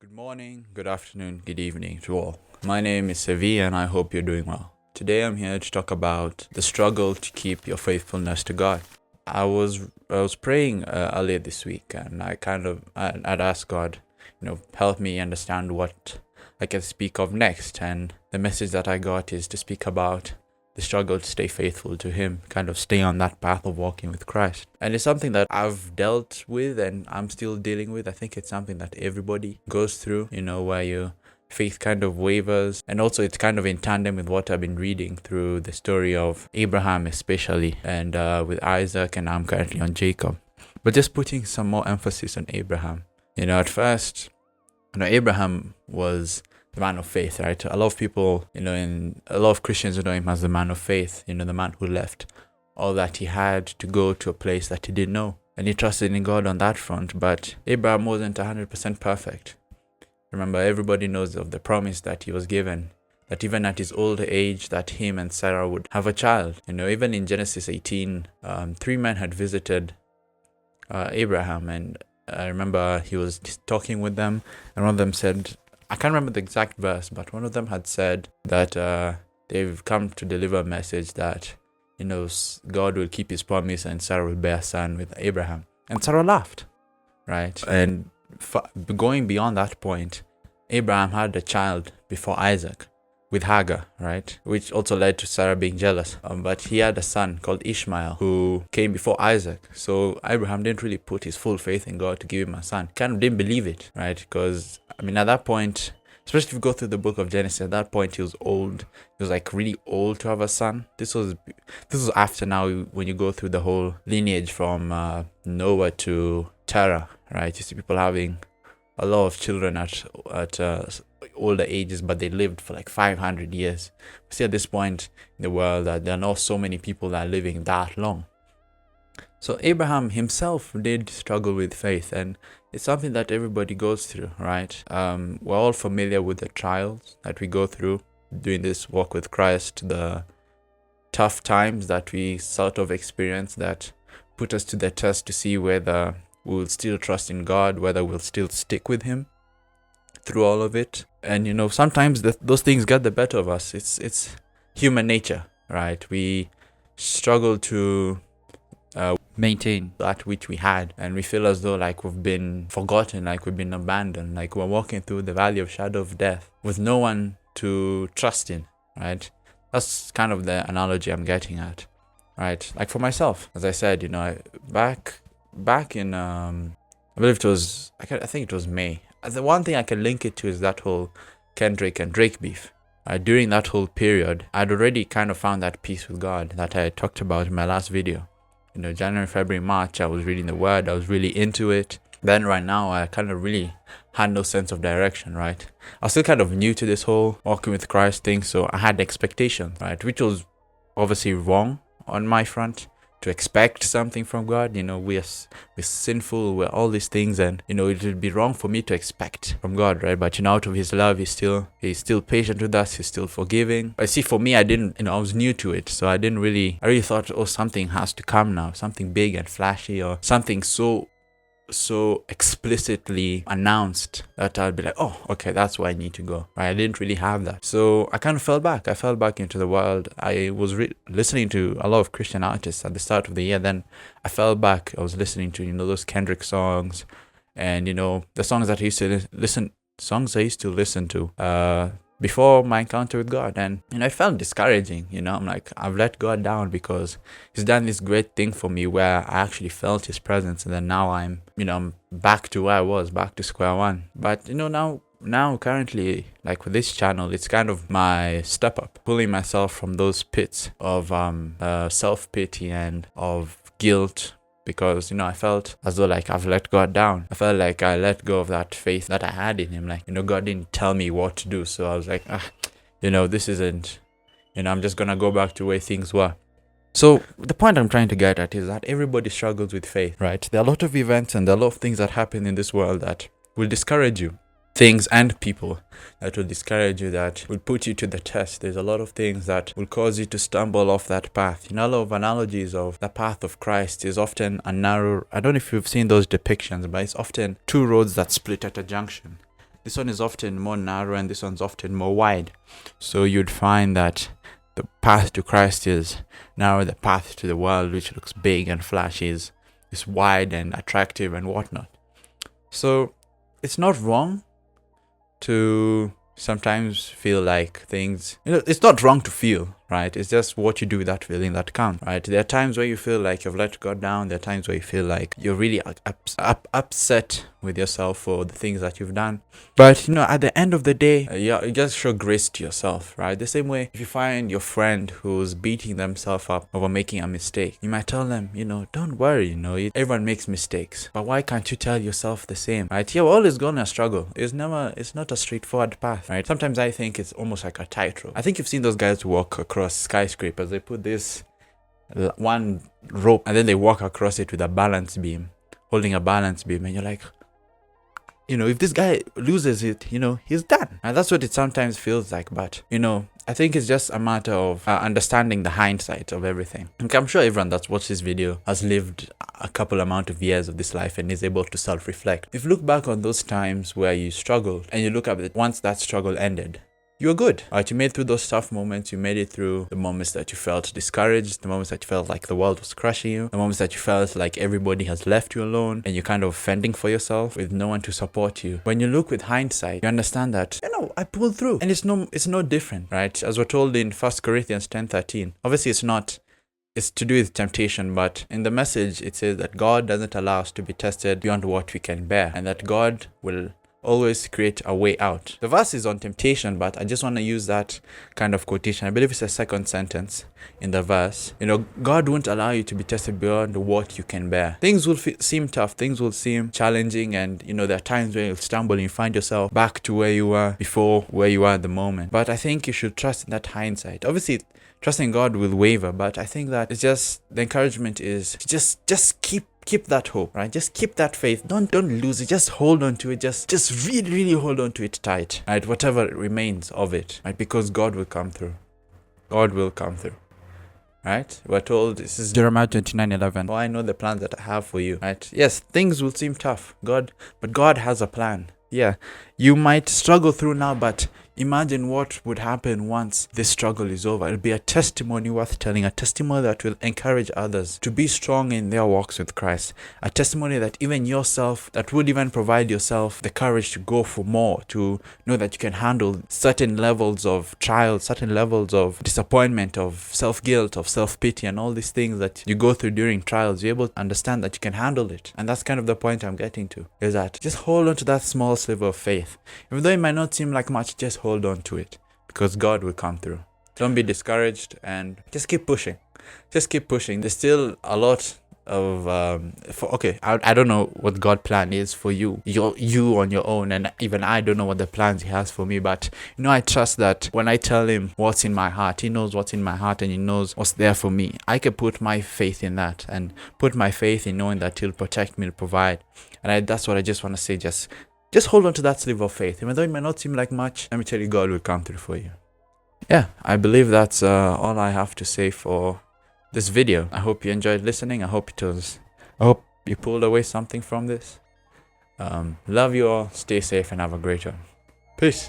Good morning, good afternoon, good evening to all. My name is Sevi and I hope you're doing well. Today I'm here to talk about the struggle to keep your faithfulness to God. I was praying earlier this week, and I'd asked God, help me understand what I can speak of next. And the message that I got is to speak about the struggle to stay faithful to Him, kind of stay on that path of walking with Christ. And it's something that I've dealt with and I'm still dealing with. I think it's something that everybody goes through, where your faith kind of wavers. And also it's kind of in tandem with what I've been reading through the story of Abraham especially, and with Isaac, and I'm currently on Jacob. But just putting some more emphasis on Abraham. At first, Abraham was the man of faith, right? A lot of people, and a lot of Christians know him as the man of faith, the man who left all that he had to go to a place that he didn't know. And he trusted in God on that front. But Abraham wasn't 100% perfect. Remember, everybody knows of the promise that he was given, that even at his old age, that him and Sarah would have a child. Even in Genesis 18, 3 men had visited Abraham, and I remember he was talking with them, and one of them said, I can't remember the exact verse, but one of them had said that they've come to deliver a message that, God will keep his promise and Sarah will bear a son with Abraham. And Sarah laughed, right? And going beyond that point, Abraham had a child before Isaac with Hagar, right? Which also led to Sarah being jealous. But he had a son called Ishmael who came before Isaac. So Abraham didn't really put his full faith in God to give him a son. Kind of didn't believe it, right? Because, at that point, especially if you go through the book of Genesis, at that point he was old. He was like really old to have a son. This was after now when you go through the whole lineage from Noah to Terah, right? You see people having a lot of children at older ages, but they lived for like 500 years. We see at this point in the world that there are not so many people that are living that long. So Abraham himself did struggle with faith, and it's something that everybody goes through, right? We're all familiar with the trials that we go through doing this walk with Christ, the tough times that we sort of experience that put us to the test to see whether we'll still trust in God, whether we'll still stick with Him through all of it. And sometimes those things get the better of us. It's human nature, right? We struggle to maintain that which we had, and we feel as though like we've been forgotten, like we've been abandoned, like we're walking through the valley of shadow of death with no one to trust in, right? That's kind of the analogy I'm getting at, right? Like for myself, as I said, back in I believe it was, I think it was May. The one thing I can link it to is that whole Kendrick and Drake beef. During that whole period, I'd already kind of found that peace with God that I talked about in my last video. January, February, March, I was reading the Word. I was really into it. Then right now, I kind of really had no sense of direction, right? I was still kind of new to this whole walking with Christ thing, so I had expectations, right? Which was obviously wrong on my front. To expect something from God, we're sinful, we're all these things, and it would be wrong for me to expect from God, right? But out of His love, He's still patient with us, He's still forgiving. But see, for me, I didn't, I was new to it, so I really thought, something has to come now, something big and flashy, or something so explicitly announced that I'd be like, oh, okay, that's where I need to go, right? I didn't really have that. So I kind of fell back. I fell back into the world. I was listening to a lot of Christian artists at the start of the year. Then I fell back. I was listening to, those Kendrick songs and, the songs that I used to listen to before my encounter with God. And, it felt discouraging, I'm like, I've let God down because He's done this great thing for me where I actually felt His presence. And then now I'm back to where I was, back to square one. But, now currently, like with this channel, it's kind of my step up, pulling myself from those pits of self-pity and of guilt. Because, I felt as though like I've let God down. I felt like I let go of that faith that I had in Him. Like, God didn't tell me what to do. So I was like, this isn't, I'm just going to go back to where things were. So the point I'm trying to get at is that everybody struggles with faith, right? There are a lot of events and there are a lot of things that happen in this world that will discourage you. Things and people that will discourage you, that will put you to the test. There's a lot of things that will cause you to stumble off that path. A lot of analogies of the path of Christ is often a narrow, I don't know if you've seen those depictions, but it's often two roads that split at a junction. This one is often more narrow and this one's often more wide. So you'd find that the path to Christ is narrow, the path to the world, which looks big and flashy, is wide and attractive and whatnot. So it's not wrong to sometimes feel like things, it's not wrong to feel, right? It's just what you do with that feeling that counts, right? There are times where you feel like you've let God down. There are times where you feel like you're really upset with yourself for the things that you've done. But, at the end of the day, you just show grace to yourself, right? The same way, if you find your friend who's beating themselves up over making a mistake, you might tell them, don't worry, everyone makes mistakes. But why can't you tell yourself the same, right? You're always gonna struggle. It's not a straightforward path, right? Sometimes I think it's almost like a tightrope. I think you've seen those guys walk across skyscrapers. They put this one rope and then they walk across it with a balance beam, holding a balance beam, and you're like, if this guy loses it, he's done. And that's what it sometimes feels like. But, I think it's just a matter of understanding the hindsight of everything. And I'm sure everyone that's watched this video has lived a couple amount of years of this life and is able to self-reflect. If you look back on those times where you struggled and you look at it once that struggle ended, you were good, right? You made through those tough moments. You made it through the moments that you felt discouraged, the moments that you felt like the world was crushing you, the moments that you felt like everybody has left you alone and you're kind of fending for yourself with no one to support you. When you look with hindsight, you understand that, I pulled through, and it's no different, right? As we're told in 1 Corinthians 10:13. Obviously, it's to do with temptation, but in the Message, it says that God doesn't allow us to be tested beyond what we can bear, and that God will always create a way out. The verse is on temptation, but I just want to use that kind of quotation. I believe it's the second sentence in the verse. God won't allow you to be tested beyond what you can bear. Things will seem tough. Things will seem challenging. And, there are times where you'll stumble and you find yourself back to where you were before, where you are at the moment. But I think you should trust in that hindsight. Obviously, trusting God will waver, but I think that it's just, the encouragement is just keep that hope, right? Just keep that faith. Don't lose it. Just hold on to it. Just really, really hold on to it tight, right? Whatever remains of it, right? Because God will come through. God will come through, right? We're told, this is Jeremiah 29:11. I know the plans that I have for you, right? Yes, things will seem tough, but God has a plan. Yeah, you might struggle through now, but imagine what would happen once this struggle is over. It'll be a testimony worth telling, a testimony that will encourage others to be strong in their walks with Christ, a testimony that even yourself, that would even provide yourself the courage to go for more, to know that you can handle certain levels of trials, certain levels of disappointment, of self-guilt, of self-pity, and all these things that you go through during trials. You're able to understand that you can handle it. And that's kind of the point I'm getting to, is that just hold on to that small sliver of faith. Even though it might not seem like much, just hold on to it, because God will come through. Don't be discouraged and just keep pushing. Just keep pushing. There's still a lot of I don't know what God's plan is for you. You on your own, and even I don't know what the plans He has for me. But I trust that when I tell Him what's in my heart, He knows what's in my heart and He knows what's there for me. I can put my faith in that and put my faith in knowing that He'll protect me, He'll provide. And that's what I just want to say. Just hold on to that sliver of faith. Even though it might not seem like much, let me tell you, God will come through for you. Yeah, I believe that's all I have to say for this video. I hope you enjoyed listening. I hope you pulled away something from this. Love you all. Stay safe and have a great one. Peace.